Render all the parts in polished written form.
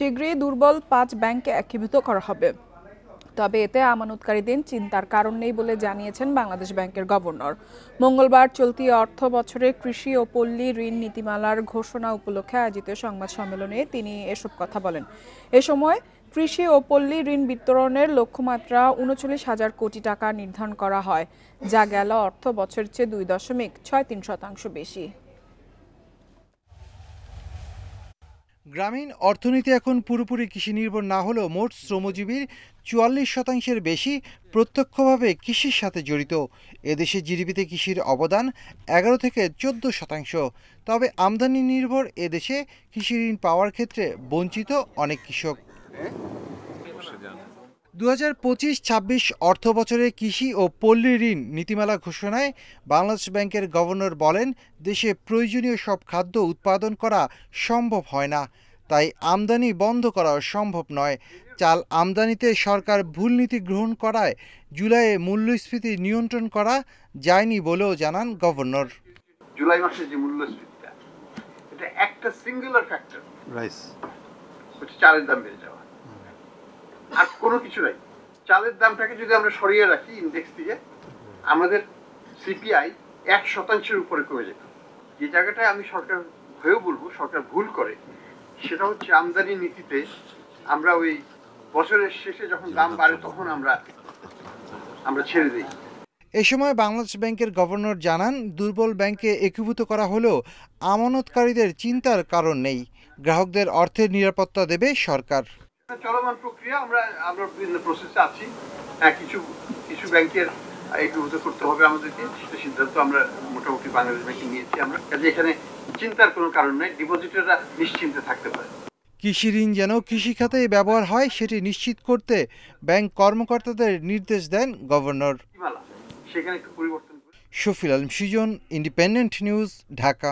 শীঘ্রই দুর্বল 5 ব্যাংককে একীভূত করা হবে, তবে এতে আমানতকারীদের চিন্তার কারণ নেই বলে জানিয়েছেন বাংলাদেশ ব্যাংকের গভর্নর। মঙ্গলবার চলতি অর্থ বছরে কৃষি ও পল্লী ঋণ নীতিমালার ঘোষণা উপলক্ষে আয়োজিত সংবাদ সম্মেলনে তিনি এসব কথা বলেন। এ সময় কৃষি ও পল্লী ঋণ বিতরণের লক্ষ্যমাত্রা ৩৯,০০০ কোটি টাকা নির্ধারণ করা হয়, যা গেল অর্থ বছরের চেয়ে 2.63% বেশি। গ্রামীণ অর্থনীতি এখন পুরোপুরি কৃষি নির্ভর না হলেও মোট শ্রমজীবীর ৪৪% বেশি প্রত্যক্ষভাবে কৃষির সাথে জড়িত। এদেশে জিডিপিতে কৃষির অবদান ১১ থেকে ১৪%। তবে আমদানি নির্ভর এদেশে কৃষি ঋণ পাওয়ার ক্ষেত্রে বঞ্চিত অনেক কৃষক। ২০২৫-২৬ অর্থ বছরে কৃষি ও পল্লী ঋণ নীতিমালা ঘোষণায় বাংলাদেশ ব্যাংকের গভর্নর বলেন, দেশে প্রয়োজনীয় সব খাদ্য উৎপাদন করা সম্ভব হয় না, তাই আমদানি বন্ধ করা সম্ভব নয়। চাল আমদানিতে সরকার ভুল নীতি গ্রহণ করায় জুলাইয়ে মূল্যস্ফীতি নিয়ন্ত্রণ করা যায়নি বলেও জানান গভর্নর। জুলাই মাসে যে মূল্যস্ফীতিটা, এটা একটা সিঙ্গুলার ফ্যাক্টর, রাইস, চালের দাম বেড়ে যাওয়া, আর কোনো কিছু নাই। চালের দামটাকে যদি আমরা সরিয়ে রাখি ইন্ডেক্স থেকে, আমাদের সিপিআই 1% উপরে কমে যেত। যে জায়গাটায় আমি সরকার হয়েও বলবো সরকার ভুল করে, সেটা হচ্ছে আমদানি নীতিতে আমরা ওই বছরের শেষে যখন দাম বাড়ে তখন আমরা ছেড়ে দিই। এ সময় বাংলাদেশ ব্যাংকের গভর্নর জানান, দুর্বল ব্যাংকে একীভূত করা হলেও আমানতকারীদের চিন্তার কারণ নেই। গ্রাহকদের অর্থের নিরাপত্তা দেবে সরকার। চলমান প্রক্রিয়া, আমরা বিভিন্ন প্রসেসে আছি। কিছু ব্যাংকের একীভূত করতে হবে আমাদেরকে, সেটা সিদ্ধান্ত আমরা মোটামুটি বাংলাদেশ ব্যাংকে নিয়েছি। আমরা কাজে এখানে চিন্তার কোনো কারণ নেই, ডিপোজিটররা নিশ্চিন্তে থাকতে পারে। কৃষি ঋণ যেন কৃষিখাতে ব্যবহার হয় সেটি নিশ্চিত করতে ব্যাংক কর্মকর্তাদের নির্দেশ দেন গভর্নর। সেখানে একটু পরিবর্তন। Shafil Alam Sujan, independent news, Dhaka.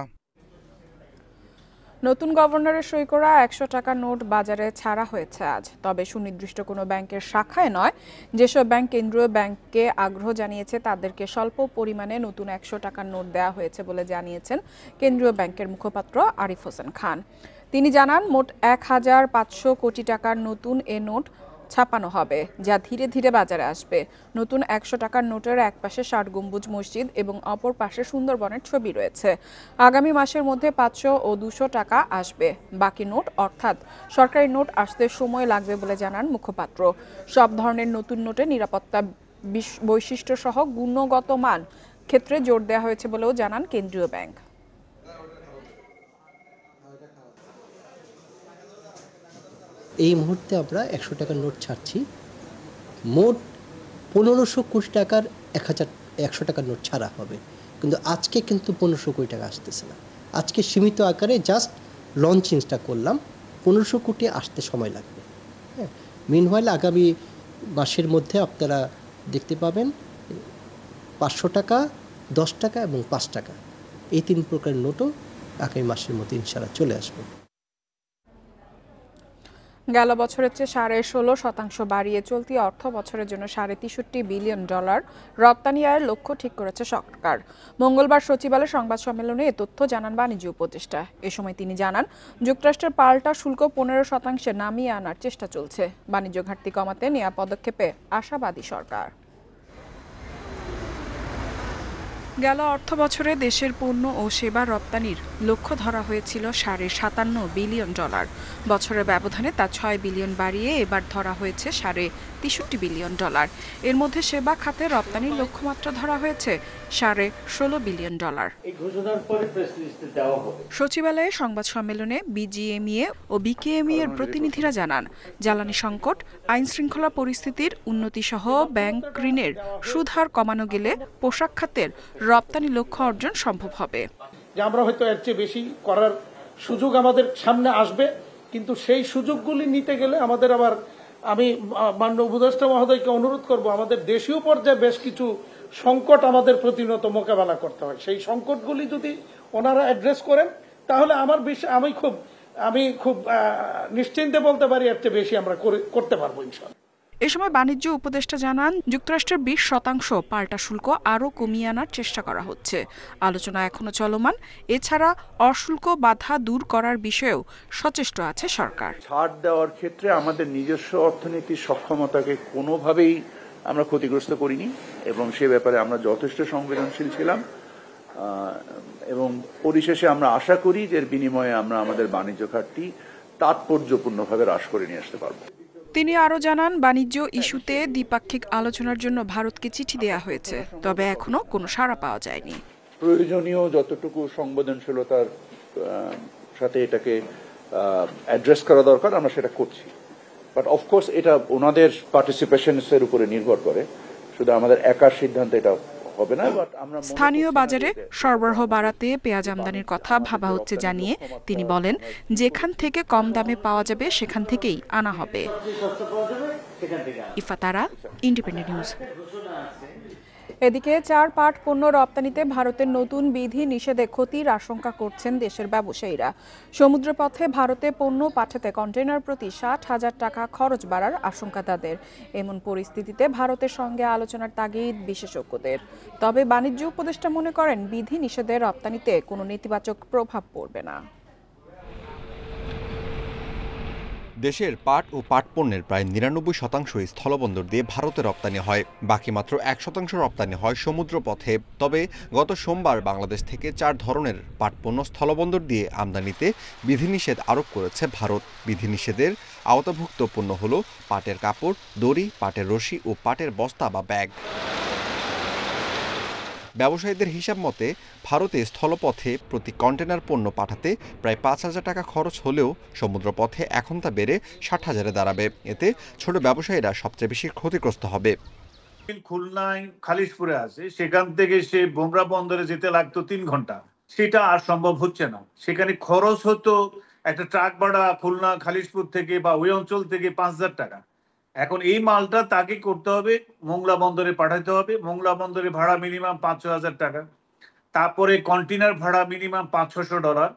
নতুন গভর্নরের সই করা ১০০ টাকার নোট বাজারে ছাড়া হয়েছে আজ, তবে সুনির্দিষ্ট কোনো ব্যাংকের শাখায় নয়। যেসব ব্যাংক কেন্দ্রীয় ব্যাংককে আগ্রহ জানিয়েছে তাদেরকে স্বল্প পরিমাণে নতুন ১০০ টাকার নোট দেওয়া হয়েছে বলে জানিয়েছেন কেন্দ্রীয় ব্যাংকের মুখপাত্র আরিফ হোসেন খান। তিনি জানান, মোট ১,৫০০ কোটি টাকার নতুন এ নোট ছাপানো হবে, যা ধীরে ধীরে বাজারে আসবে। নতুন ১০০ টাকার নোটের এক পাশে ৬০ গম্বুজ মসজিদ এবং অপর পাশে সুন্দরবনের ছবি রয়েছে। আগামী মাসের মধ্যে ৫০০ ও ২০০ টাকা আসবে। বাকি নোট অর্থাৎ সরকারি নোট আসতে সময় লাগবে বলে জানান মুখপাত্র। সব ধরনের নতুন নোটে নিরাপত্তা বৈশিষ্ট্য সহ গুণগত মান ক্ষেত্রে জোর দেওয়া হয়েছে বলেও জানান কেন্দ্রীয় ব্যাংক। এই মুহূর্তে আমরা ১০০ টাকার নোট ছাড়ছি। মোট ১৫০০ কোটি টাকার ১০০ টাকার নোট ছাড়া হবে, কিন্তু আজকে কিন্তু ১৫০০ কোটি টাকা আসতেছে না। আজকে সীমিত আকারে জাস্ট লঞ্চিংটা করলাম, ১৫০০ কোটি আসতে সময় লাগবে। হ্যাঁ, মিনওয়াইল আগামী মাসের মধ্যে আপনারা দেখতে পাবেন ৫০০ টাকা, ১০ টাকা এবং ৫ টাকা, এই ৩ প্রকারের নোটও আগামী মাসের মধ্যে ইনশাআল্লাহ চলে আসবে। গেল বছরের চেয়ে ১৬.৫% বাড়িয়ে চলতি অর্থ বছরের জন্য $৬৩ বিলিয়ন রপ্তানি আয়ের লক্ষ্য ঠিক করেছে সরকার। মঙ্গলবার সচিবালয়ে সংবাদ সম্মেলনে এ তথ্য জানান বাণিজ্য উপদেষ্টা। এ সময় তিনি জানান, যুক্তরাষ্ট্রের পাল্টা শুল্ক ১৫% নামিয়ে আনার চেষ্টা চলছে। বাণিজ্য ঘাটতি কমাতে নেওয়া পদক্ষেপে আশাবাদী সরকার। গেল অর্থ বছরে দেশের পণ্য ও সেবা রপ্তানির লক্ষ্য ধরা হয়েছিল $৫৭ বিলিয়ন। বছরের ব্যবধানে তা ৬ বিলিয়ন বাড়িয়ে এবার ধরা হয়েছে $৬৩ বিলিয়ন। এর মধ্যে সেবা খাতে রপ্তানির লক্ষ্যমাত্রা ধরা হয়েছে $১৬ বিলিয়ন। সচিবালয়ে সংবাদ সম্মেলনে বিজিএমইএ ও বিকেএমইএ এর প্রতিনিধিরা জানান, জ্বালানি সংকট, আইন শৃঙ্খলা পরিস্থিতির উন্নতি সহ ব্যাংক ঋণের সুদহার কমানো গেলে পোশাক খাতের রপ্তানি লক্ষ্য অর্জন সম্ভব হবে। যে আমরা হয়তো এর চেয়ে বেশি করার সুযোগ আমাদের সামনে আসবে, কিন্তু সেই সুযোগগুলি নিতে গেলে আমাদের আবার আমি মাননীয় উপদেষ্টা মহোদয়কে অনুরোধ করব, আমাদের দেশীয় পর্যায়ে বেশ কিছু সংকট আমাদের প্রতিনিয়ত মোকাবেলা করতে হয়। সেই সংকটগুলি যদি ওনারা অ্যাড্রেস করেন তাহলে আমি খুব নিশ্চিন্তে বলতে পারি এর চেয়ে বেশি আমরা করতে পারবো ইনশাআল্লাহ। এ সময় বাণিজ্য উপদেষ্টা জানান, যুক্তরাষ্ট্রের 20% পাল্টা শুল্ক আরও কমিয়ে আনার চেষ্টা করা হচ্ছে। আলোচনা এখনো চলমান। এছাড়া অশুল্ক বাধা দূর করার বিষয়েও সচেষ্ট আছে সরকার। ছাড় দেওয়ার ক্ষেত্রে আমাদের নিজস্ব অর্থনীতির সক্ষমতাকে কোনোভাবেই আমরা ক্ষতিগ্রস্ত করিনি এবং সে ব্যাপারে আমরা যথেষ্ট সংবেদনশীল ছিলাম এবং পরিশেষে আমরা আশা করি যে এর বিনিময়ে আমরা আমাদের বাণিজ্য ঘাটতি তাৎপর্যপূর্ণভাবে হ্রাস করে নিয়ে আসতে পারব। তিনি আরও জানান, বাণিজ্য ইস্যুতে দ্বিপাক্ষিক আলোচনার জন্য ভারতকে চিঠি দেয়া হয়েছে, তবে এখনো কোনো সাড়া পাওয়া যায়নি। প্রয়োজনীয় যতটুকু সংবেদনশীলতার সাথে এটাকে অ্যাড্রেস করা দরকার আমরা সেটা করছি, বাট অফকোর্স এটা ওনাদের পার্টিসিপেশনের উপরে নির্ভর করে, শুধু আমাদের একার সিদ্ধান্ত এটা হবে না। বাট আমরা স্থানীয় বাজারে সরবরাহ বাড়াতে পেঁয়াজ আমদানির কথা ভাবা হচ্ছে জানিয়ে তিনি বলেন, যেখান থেকে কম দামে পাওয়া যাবে সেখান থেকেই আনা হবে। ইফাতারা, ইন্ডিপেন্ডেন্ট নিউজ। এদিকে চার পাট পণ্য রপ্তানিতে ভারতের নতুন বিধি নিষেধে ক্ষতির আশঙ্কা করছেন দেশের ব্যবসায়ীরা। সমুদ্রপথে ভারতে পণ্য পাঠাতে কন্টেইনার প্রতি 60,000 টাকা খরচ বাড়ার আশঙ্কা তাদের। এমন পরিস্থিতিতে ভারতের সঙ্গে আলোচনার তাগিদ বিশেষজ্ঞদের। তবে বাণিজ্য উপদেষ্টা মনে করেন, বিধি নিষেধে রপ্তানিতে কোনো নেতিবাচক প্রভাব পড়বে না। দেশের পাট ও পাট পণ্যের প্রায় 99% স্থলবন্দর দিয়ে ভারতে রপ্তানি হয়, বাকি মাত্র 1% রপ্তানি হয় সমুদ্রপথে। তবে গত সোমবার বাংলাদেশ থেকে 4 ধরনের পাট পণ্য স্থলবন্দর দিয়ে আমদানিতে বিধিনিষেধ আরোপ করেছে ভারত। বিধিনিষেধের আওতাভুক্ত পণ্য হল পাটের কাপড়, দড়ি, পাটের রশি ও পাটের বস্তা বা ব্যাগ। ব্যবসায়ীদের হিসাব মতে ভারতে স্থলপথে প্রতি কন্টেনার পণ্য পাঠাতে প্রায় 5,000 টাকা খরচ হলেও সমুদ্রপথে এখন তা বেড়ে 60,000-এ দাঁড়াবে। এতে ছোট ব্যবসায়ীরা সবচেয়ে বেশি ক্ষতিগ্রস্ত হবে। খুলনায় খালিশপুরে আছে, সেখান থেকে সে বোমরা বন্দরে যেতে লাগতো 3 ঘন্টা, সেটা আর সম্ভব হচ্ছে না। সেখানে খরচ হতো একটা ট্রাক ভাড়া খুলনা খালিশপুর থেকে বা ওই অঞ্চল থেকে 5,000 টাকা। এখন এই মালটা তাকে করতে হবে, মোংলা বন্দরে পাঠাতে হবে। মোংলা বন্দরে ভাড়া মিনিমাম 5,000 টাকা, তারপরে কন্টেনার ভাড়া মিনিমাম $500,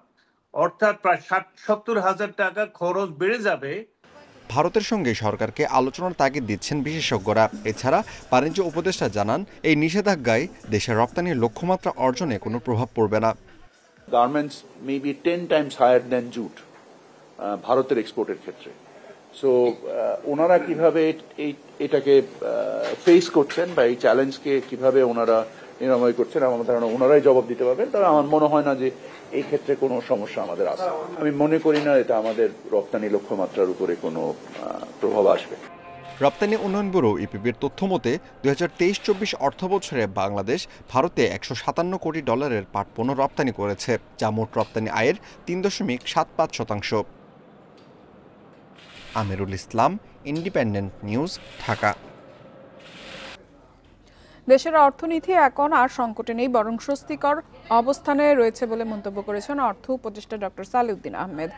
অর্থাৎ প্রায় 60-70,000 টাকা খরচ বেড়ে যাবে। ভারতের সঙ্গে সরকারকে আলোচনার তাগিদ দিচ্ছেন বিশেষজ্ঞরা। এছাড়া বাণিজ্য উপদেষ্টা জানান, এই নিষেধাজ্ঞায় দেশের রপ্তানির লক্ষ্যমাত্রা অর্জনে কোনো প্রভাব পড়বে না। Garments may be 10 times higher than jute ভারতের এক্সপোর্টের ক্ষেত্রে। সো ওনারা কিভাবে এটাকে ফেস করছেন বা এই চ্যালেঞ্জকে কিভাবে ওনারা নিরাময় করছেন, আমার ধারণা ওনারাই জবাব দিতে পারবেন। তবে আমার মনে হয় না যে এই ক্ষেত্রে কোনো সমস্যা আমাদের আছে। আমি মনে করি না এটা আমাদের রপ্তানি লক্ষ্যমাত্রার উপরে কোনো প্রভাব আসবে। রপ্তানি উন্নয়ন ব্যুরো ইপিবির তথ্য মতে 2023-24 অর্থবছরে বাংলাদেশ ভারতে $157 কোটি পাট পণ্য রপ্তানি করেছে, যা মোট রপ্তানি আয়ের 3.75%। Amirul Islam, independent news, Dhaka. দেশের অর্থনীতি এখন আর সংকটে নেই, বরং স্বস্তিকর অবস্থানে রয়েছে বলে মন্তব্য করেছেন অর্থ উপদেষ্টা ডক্টর সালেউদ্দিন আহমেদ।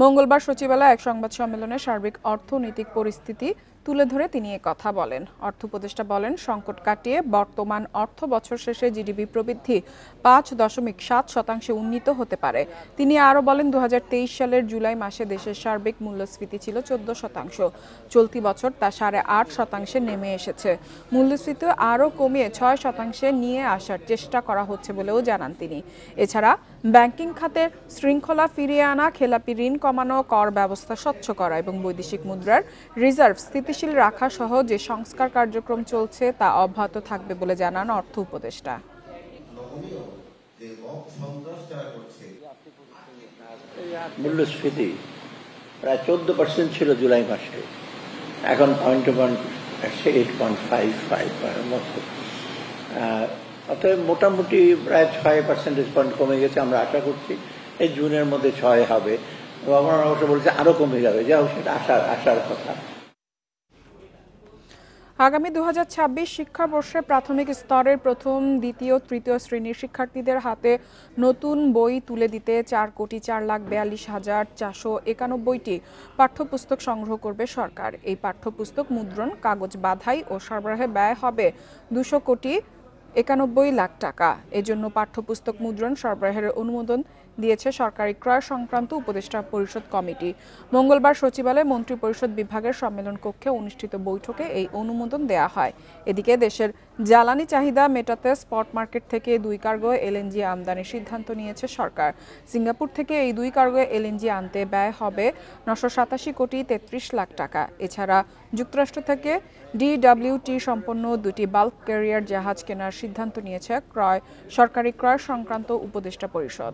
মঙ্গলবার সচিবালয়ে এক সংবাদ সম্মেলনে সার্বিক অর্থনৈতিক পরিস্থিতি তুলে ধরে তিনি কথা বলেন। অর্থ উপদেষ্টা বলেন, সংকট কাটিয়ে বর্তমান অর্থ বছর শেষে জিডিপি প্রবৃদ্ধি 5.7% উন্নীত হতে পারে। তিনি আরও বলেন, 2023 সালের জুলাই মাসে দেশের সার্বিক মূল্যস্ফীতি ছিল 14%। চলতি বছর তা 8.5% নেমে এসেছে। মূল্যস্ফীতি আরও কমিয়ে 6% নিয়ে আসার চেষ্টা করা হচ্ছে বলেও জানান তিনি। এছাড়া ব্যাংকিং খাতের শৃঙ্খলা ফিরিয়ে আনা, খেলাপি ঋণ কমানো, কর ব্যবস্থা স্বচ্ছ করা এবং বৈদেশিক মুদ্রার রিজার্ভ স্থিতিশীল রাখা সহ যে সংস্কার কার্যক্রম চলছে তা অব্যাহত থাকবে বলে জানান অর্থ উপদেষ্টা। মূল্যস্ফীতি প্রায় 14% ছিল জুলাই মাসে, এখন 8.55 মতো। অতএব মোটামুটি প্রায় 6% কমে গেছে। আমরা আশা করছি এই জুনের মধ্যে 6 হবে। গভর্নর অবশ্য বলছে আরো কমে যাবে, যা হোক সেটা আশার কথা। আগামী 2026 শিক্ষাবর্ষে প্রাথমিক স্তরের প্রথম, দ্বিতীয়, তৃতীয় শ্রেণীর শিক্ষার্থীদের হাতে নতুন বই তুলে দিতে 4,04,42,491টি পাঠ্যপুস্তক সংগ্রহ করবে সরকার। এই পাঠ্যপুস্তক মুদ্রণ, কাগজ বাধাই ও সরবরাহে ব্যয় হবে 291 কোটি টাকা। এজন্য পাঠ্যপুস্তক মুদ্রণ সরবরাহের অনুমোদন দিয়েছে সরকারি ক্রয় সংক্রান্ত উপদেষ্টা পরিষদ কমিটি। মঙ্গলবার সচিবালয়ে মন্ত্রিপরিষদ বিভাগের সম্মেলন কক্ষে অনুষ্ঠিত বৈঠকে এই অনুমোদন দেয়া হয়। এদিকে দেশের জ্বালানি চাহিদা মেটাতে স্পট মার্কেট থেকে 2 কার্গো এলএনজি আমদানির সিদ্ধান্ত নিয়েছে সরকার। সিঙ্গাপুর থেকে এই 2 কার্গো এলএনজি আনতে ব্যয় হবে 987 কোটি 33 লাখ টাকা। এছাড়া যুক্তরাষ্ট্র থেকে ডিডব্লিউটি সম্পন্ন 2টি বাল্ক ক্যারিয়ার জাহাজ কেনার সিদ্ধান্ত নিয়েছে সরকারি ক্রয় সংক্রান্ত উপদেষ্টা পরিষদ।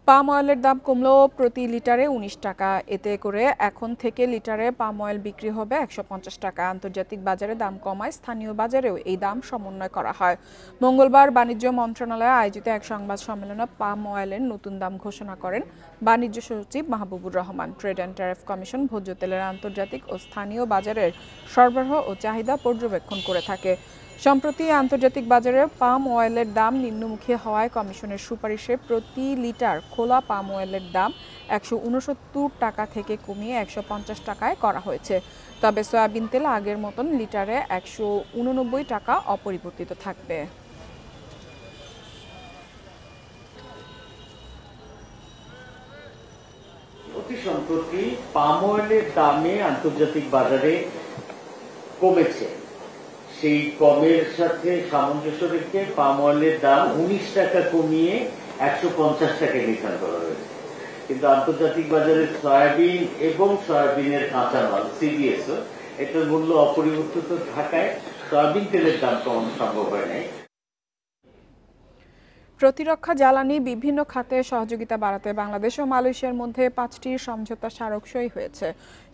পাম অয়েলের দাম কমলো প্রতি লিটারে 19 টাকা। এতে করে এখন থেকে লিটারে পাম অয়েল বিক্রি হবে 150 টাকা। আন্তর্জাতিক বাজারে দাম কমায় স্থানীয় বাজারেও এই দাম সমন্বয় করা হয়। মঙ্গলবার বাণিজ্য মন্ত্রণালয়ে আয়োজিত এক সংবাদ সম্মেলনে পাম অয়েলের নতুন দাম ঘোষণা করেন বাণিজ্য সচিব Mahbubur Rahman. Trade and tariff commission ভোজ্য তেলের আন্তর্জাতিক ও স্থানীয় বাজারের সরবরাহ ও চাহিদা পর্যবেক্ষণ করে থাকে। সম্প্রতি আন্তর্জাতিক বাজারে পাম অয়েলের দাম নিম্নমুখী হওয়ায় কমিশনের সুপারিশে প্রতি লিটার খোলা পাম অয়েলের দাম 169 টাকা থেকে কমিয়ে 150 টাকায় করা হয়েছে। তবে সয়াবিন তেল আগের মতন লিটারে 189 টাকা অপরিবর্তিত থাকবে। অতি সম্প্রতি পাম অয়েলের দামে আন্তর্জাতিক বাজারে কমেছে। সেই কমের সাথে সামঞ্জস্য রেখে পাম অয়েলের দাম 19 টাকা কমিয়ে 150 টাকায় নির্ধারণ করা হয়েছে। কিন্তু আন্তর্জাতিক বাজারে সয়াবিন এবং সয়াবিনের কাঁচামাল সিডিএসও এটার মূল্য অপরিবর্তিত থাকায় সয়াবিন তেলের দাম কমানো সম্ভব হয় নাই। প্রতিরক্ষা জ্বালানি বিভিন্ন খাতে সহযোগিতা বাড়াতে বাংলাদেশ ও মালয়েশিয়ার মধ্যে 5টি সমঝোতা স্মারক সই হয়েছে।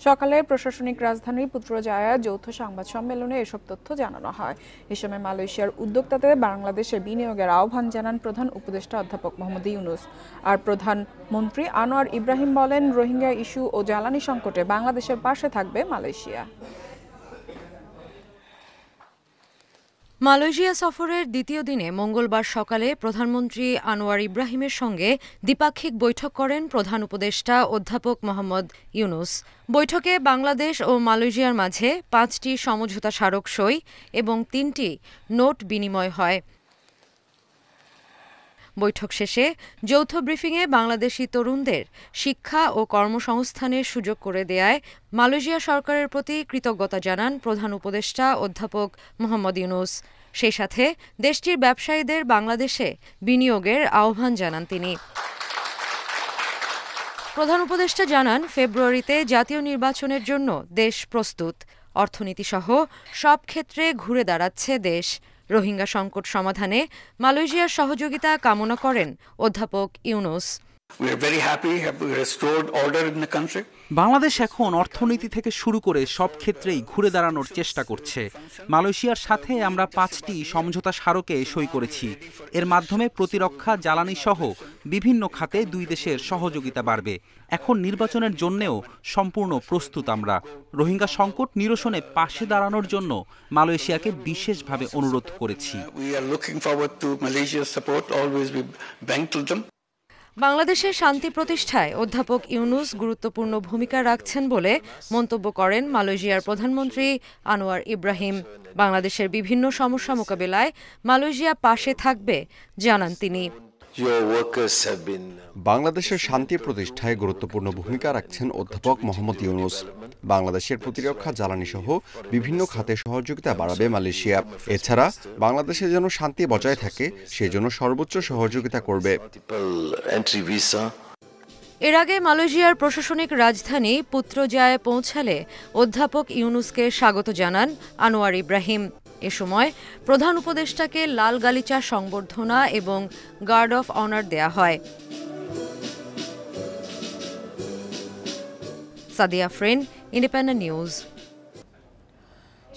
সকালে প্রশাসনিক রাজধানী পুত্রজায়ায় যৌথ সংবাদ সম্মেলনে এসব তথ্য জানানো হয়। এ সময় মালয়েশিয়ার উদ্যোক্তাদের বাংলাদেশে বিনিয়োগের আহ্বান জানান প্রধান উপদেষ্টা অধ্যাপক মোহাম্মদ ইউনুস। আর প্রধানমন্ত্রী আনোয়ার ইব্রাহিম বলেন, রোহিঙ্গা ইস্যু ও জ্বালানি সংকটে বাংলাদেশের পাশে থাকবে মালয়েশিয়া। মালয়েশিয়া সফরের দ্বিতীয় দিনে মঙ্গলবার সকালে প্রধানমন্ত্রী আনোয়ার ইব্রাহিমের সঙ্গে দ্বিপাক্ষিক বৈঠক করেন প্রধান উপদেষ্টা অধ্যাপক মোহাম্মদ ইউনুস। বৈঠকে বাংলাদেশ ও মালয়েশিয়ার মাঝে 5টি সমঝোতা স্মারক সই এবং 3টি নোট বিনিময় হয়। বৈঠক শেষে যৌথ ব্রিফিংয়ে বাংলাদেশি তরুণদের শিক্ষা ও কর্মসংস্থানের সুযোগ করে দেয়ায় মালয়েশিয়া সরকারের প্রতি কৃতজ্ঞতা জানান প্রধান উপদেষ্টা অধ্যাপক মোহাম্মদ ইউনুস। সেই সাথে দেশটির ব্যবসায়ীদের বাংলাদেশে বিনিয়োগের আহ্বান জানান তিনি। প্রধান উপদেষ্টা জানান, ফেব্রুয়ারিতে জাতীয় নির্বাচনের জন্য দেশ প্রস্তুত। অর্থনীতিসহ সব ক্ষেত্রে ঘুরে দাঁড়াচ্ছে দেশ। রোহিঙ্গা সংকট সমাধানে মালয়েশিয়ার সহযোগিতা কামনা করেন অধ্যাপক ইউনুস। বাংলাদেশ এখন অর্থনীতি থেকে শুরু করে সব ক্ষেত্রেই ঘুরে দাঁড়ানোর চেষ্টা করছে। মালয়েশিয়ার সাথে আমরা 5টি সমঝোতা স্মারকে সই করেছি। এর মাধ্যমে প্রতিরক্ষা, জ্বালানি সহ বিভিন্ন খাতে দুই দেশের সহযোগিতা বাড়বে। এখন নির্বাচনের জন্যও সম্পূর্ণ প্রস্তুত আমরা। রোহিঙ্গা সংকট নিরসনে পাশে দাঁড়ানোর জন্য মালয়েশিয়াকে বিশেষভাবে অনুরোধ করেছি। বাংলাদেশের শান্তি প্রতিষ্ঠায় অধ্যাপক ইউনুস গুরুত্বপূর্ণ ভূমিকা রাখছেন বলে মন্তব্য করেন মালয়েশিয়ার প্রধানমন্ত্রী আনোয়ার ইব্রাহিম। বাংলাদেশের বিভিন্ন সমস্যা মোকাবিলায় মালয়েশিয়া পাশে থাকবে জানান তিনি। বাংলাদেশের শান্তি প্রতিষ্ঠায় গুরুত্বপূর্ণ ভূমিকা রাখছেন অধ্যাপক মোহাম্মদ ইউনুস। বাংলাদেশের প্রতিরক্ষা, জ্বালানি সহ বিভিন্ন খাতে সহযোগিতা বাড়াবে মালয়েশিয়া। এছাড়া বাংলাদেশে যেন শান্তি বজায় থাকে সেজন্য সর্বোচ্চ সহযোগিতা করবে। এর আগে মালয়েশিয়ার প্রশাসনিক রাজধানী পুত্রজায়ায় পৌঁছালে অধ্যাপক ইউনুসকে স্বাগত জানান আনোয়ার ইব্রাহিম। এ সময় প্রধান উপদেষ্টাকে লাল গালিচা সংবর্ধনা এবং গার্ড অফ অনার দেয়া হয়। Sadia Afrin, independent news.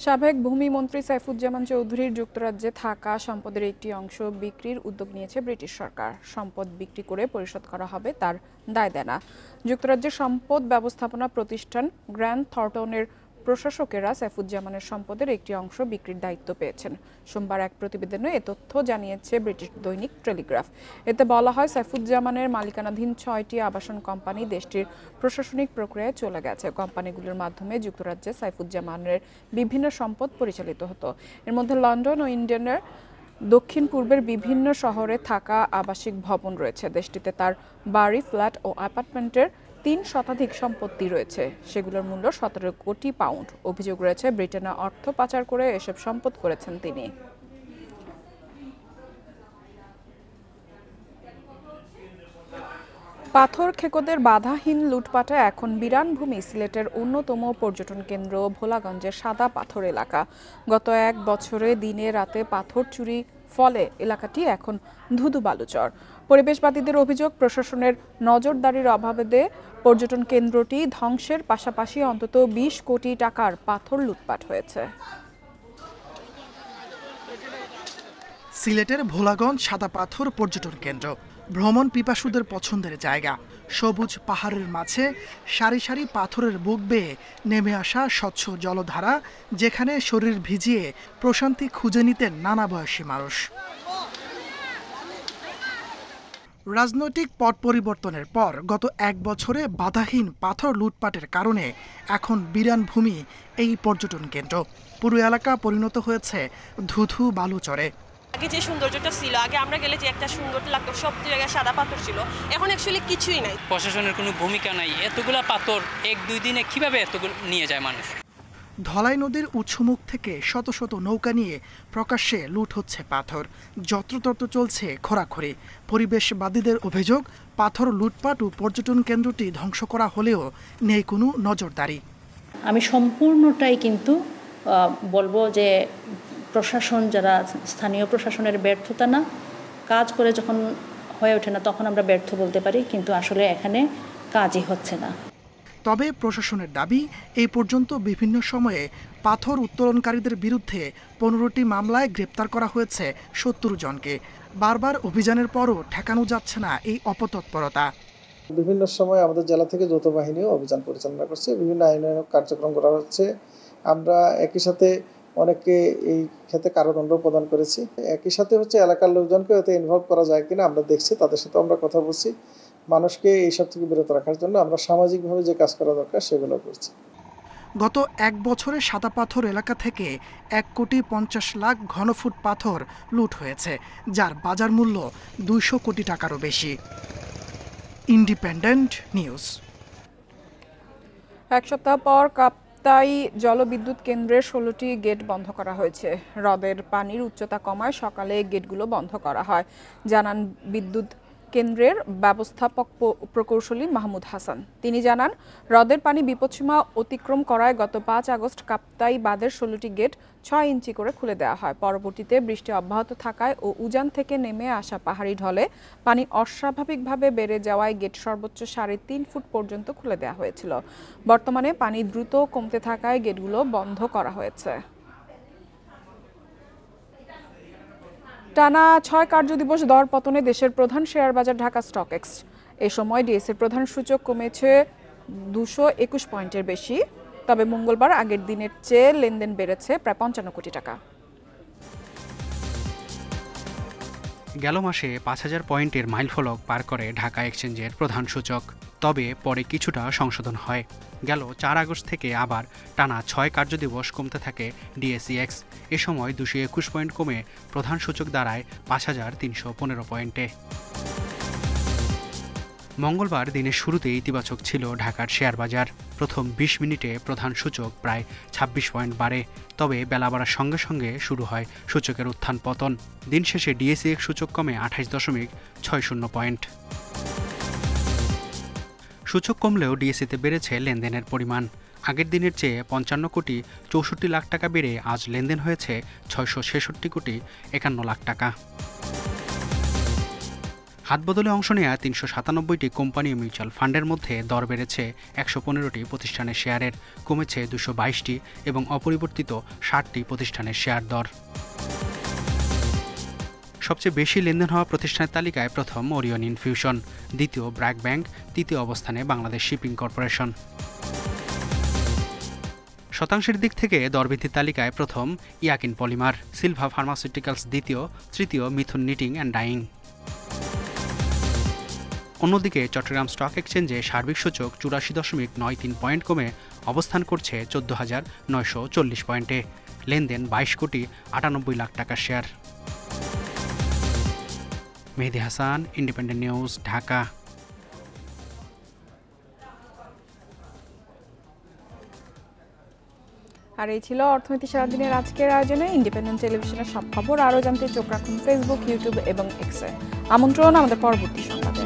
সাবেক ভূমিমন্ত্রী সাইফুজ্জামান চৌধুরীর যুক্তরাজ্যে থাকা সম্পদের একটি অংশ বিক্রির উদ্যোগ নিয়েছে ব্রিটিশ সরকার। সম্পদ বিক্রি করে পরিশোধ করা হবে তার দায়দেনা। যুক্তরাজ্যের সম্পদ ব্যবস্থাপনা প্রতিষ্ঠান গ্র্যান্ট থর্টনের প্রশাসকেরা সাইফুজ্জামানের সম্পদের একটি অংশ বিক্রির দায়িত্ব পেয়েছেন। সোমবার এক প্রতিবেদনে এ তথ্য জানিয়েছে ব্রিটিশ দৈনিক টেলিগ্রাফ। এতে বলা হয়, সাইফুজ্জামানের মালিকানাধীন 6টি আবাসন কোম্পানি দেশটির প্রশাসনিক প্রক্রিয়ায় চলে গেছে। কোম্পানিগুলোর মাধ্যমে যুক্তরাজ্যে সাইফুজ্জামানের বিভিন্ন সম্পদ পরিচালিত হতো। এর মধ্যে লন্ডন ও ইন্ডিয়ানের দক্ষিণ পূর্বের বিভিন্ন শহরে থাকা আবাসিক ভবন রয়েছে। দেশটিতে তার বাড়ি, ফ্ল্যাট ও অ্যাপার্টমেন্টের 3 শতাধিক সম্পত্তি রয়েছে। সেগুলোর মূল্য 17 কোটি পাউন্ড। অভিযোগ রয়েছে, ব্রিটেনে অর্থ পাচার করে এসব সম্পদ করেছেন তিনি। পাথর খেকোদের বাধাহীন লুটপাটে এখন বিরানভূমি সিলেটের অন্যতম পর্যটন কেন্দ্র ভোলাগঞ্জের সাদা পাথর এলাকা। গত 1 বছরে দিনে রাতে পাথর চুরি ফলে এলাকাটি এখন ধুধু বালুচর। পরিবেশবাদীদের অভিযোগ, প্রশাসনের নজরদারির অভাবে পর্যটন কেন্দ্রটি ধ্বংসের পাশাপাশি অন্তত 20 কোটি টাকার পাথর লুটপাট হয়েছে। সিলেটের ভোলাগঞ্জ সাদা পাথর পর্যটন কেন্দ্র ভ্রমণ পিপাসুদের পছন্দের জায়গা। সবুজ পাহাড়ের মাঝে সারি সারি পাথরের বুক বেয়ে নেমে আসা স্বচ্ছ জলধারা, যেখানে শরীর ভিজিয়ে প্রশান্তি খুঁজে নিতেন নানা বয়সী মানুষ। রাজনৈতিক পট পরিবর্তনের পর গত 1 বছরে বাধাহীন পাথর লুটপাটের কারণে এখন বিরানভূমি এই পর্যটন কেন্দ্র। পুরো এলাকা পরিণত হয়েছে ধুধু বালুচরে। আগে যে সৌন্দর্যটা ছিল, আগে আমরা গেলে যে একটা সুন্দর লাগতো, সব জায়গায় সাদা পাথর ছিল, এখন অ্যাকচুয়ালি কিছুই নাই। প্রশাসনের কোনো ভূমিকা নাই। এতগুলা পাথর 1-2 দিনে কিভাবে এতগুলো নিয়ে যায় মানুষ? ধলাই নদীর উৎসমুখ থেকে শত শত নৌকা নিয়ে প্রকাশ্যে লুট হচ্ছে পাথর। যত্রতত্র চলছে খোরাখুরি। পরিবেশবাদীদের অভিযোগ, পাথর লুটপাট ও পর্যটন কেন্দ্রটি ধ্বংস করা হলেও নেই কোনো নজরদারি। আমি সম্পূর্ণটাই কিন্তু বলবো যে প্রশাসন, যারা স্থানীয় প্রশাসনের ব্যর্থতা না, কাজ করে যখন হয়ে ওঠে না তখন আমরা ব্যর্থ বলতে পারি, কিন্তু আসলে এখানে কাজই হচ্ছে না। তবে প্রশাসনের দাবি, এই পর্যন্ত বিভিন্ন সময়ে পাথর উত্তোলনকারীদের বিরুদ্ধে 15টি মামলায় গ্রেপ্তার করা হয়েছে 70 জনকে। বারবার অভিযানের পরও ঠেকানো যাচ্ছে না এই অপতৎপরতা। বিভিন্ন সময় আমাদের জেলা থেকে যৌথ বাহিনীও অভিযান পরিচালনা করছে, বিভিন্ন আইনানুগ কার্যক্রম করা হচ্ছে। আমরা একই সাথে অনেককে এই ক্ষেত্রে কারাদণ্ড প্রদান করেছি। একই সাথে এলাকার লোকজনকে এতে ইনভলভ করা যায় কিনা আমরা দেখছি, তাদের সাথে আমরা কথা বলছি। মানুষকে এইসব থেকে বিরত রাখার জন্য আমরা সামাজিকভাবে যে কাজ করা দরকার সেগুলো করছি। গত 1 বছরে সাদা পাথর এলাকা থেকে 1,50,00,000 ঘনফুট পাথর লুট হয়েছে, যার বাজার মূল্য 200 কোটি টাকারও বেশি। Independent news. 1 সপ্তাহ পর কাপ্তাই জলবিদ্যুৎ কেন্দ্রের 16টি গেট বন্ধ করা হয়েছে। হ্রদের পানির উচ্চতা কমায় সকালে গেটগুলো বন্ধ করা হয়, জানান বিদ্যুৎ কেন্দ্রের ব্যবস্থাপক প্রকৌশলী মাহমুদ হাসান। তিনি জানান, হ্রদের পানি বিপদসীমা অতিক্রম করায় গত 5 আগস্ট কাপ্তাই বাঁধের 16টি গেট 6 ইঞ্চি করে খুলে দেওয়া হয়। পরবর্তীতে বৃষ্টি অব্যাহত থাকায় ও উজান থেকে নেমে আসা পাহাড়ি ঢলে পানি অস্বাভাবিকভাবে বেড়ে যাওয়ায় গেট সর্বোচ্চ 3.5 ফুট পর্যন্ত খুলে দেওয়া হয়েছিল। বর্তমানে পানি দ্রুত কমতে থাকায় গেটগুলো বন্ধ করা হয়েছে। টানা 6 কার্যদিবস দর পতনে দেশের প্রধান শেয়ার বাজার ঢাকা স্টক এক্সচেঞ্জ। এ সময় ডিএসইর প্রধান সূচক কমেছে 221 পয়েন্টের বেশি। তবে মঙ্গলবার আগের দিনের চেয়ে লেনদেন বেড়েছে প্রায় 55 কোটি টাকা। গেল মাসে 5,000 পয়েন্টের মাইলফলক পার করে ঢাকা এক্সচেঞ্জের প্রধান সূচক। তবে পরে কিছুটা সংশোধন হয়। গেল 4 আগস্ট থেকে আবার টানা 6 কার্যদিবস কমতে থাকে ডিএসইএক্স। এ সময় 221 পয়েন্ট কমে প্রধান সূচক দাঁড়ায় 5,315 পয়েন্টে। মঙ্গলবার দিনের শুরুতে ইতিবাচক ছিল ঢাকার শেয়ার বাজার। প্রথম 20 মিনিটে প্রধান সূচক প্রায় 26 পয়েন্ট বাড়ে। তবে বেলা বাড়ার সঙ্গে সঙ্গে শুরু হয় সূচকের উত্থান পতন। দিন শেষে ডিএসইএক্স সূচক কমে 28.60 পয়েন্ট। সূচক কমলেও ডিএসইতে বেড়েছে লেনদেনের পরিমাণ। আগের দিনের চেয়ে 55 কোটি 64 লাখ টাকা বেড়ে আজ লেনদেন হয়েছে 666 কোটি 51 লাখ টাকা। হাতবদলে অংশ নেওয়া 397টি কোম্পানি ও মিউচুয়াল ফান্ডের মধ্যে দর বেড়েছে 115টি প্রতিষ্ঠানের শেয়ারের, কমেছে 222টি এবং অপরিবর্তিত 60টি প্রতিষ্ঠানের শেয়ার দর। সবচেয়ে বেশি লেনদেন হওয়া প্রতিষ্ঠানের তালিকায় প্রথম ওরিয়ন ইনফিউশন, দ্বিতীয় ব্র্যাক ব্যাংক, তৃতীয় অবস্থানে বাংলাদেশ শিপিং কর্পোরেশন। শতাংশের দিক থেকে দরবৃদ্ধির তালিকায় প্রথম ইয়াকিন পলিমার, সিলভা ফার্মাসিউটিক্যালস দ্বিতীয়, তৃতীয় মিথুন নিটিং অ্যান্ড ডাইং। অন্যদিকে চট্টগ্রাম স্টক এক্সচেঞ্জে সার্বিক সূচক ৮৪.৯৩ পয়েন্ট কমে অবস্থান করছে ১৪,৯৪০ পয়েন্টে। লেনদেন ২২ কোটি ৯৮ লাখ টাকার শেয়ার। মেহেদী হাসান, ইন্ডিপেন্ডেন্ট নিউজ, ঢাকা। আর এই ছিল অর্থনীতি সারাদিনের আজকের আয়োজনে। ইন্ডিপেন্ডেন্ট টেলিভিশনের সব খবর আরও জানতে চোখ রাখুন ফেসবুক, ইউটিউব এবং এক্সে। আমন্ত্রণ আমাদের পরবর্তী সংবাদে।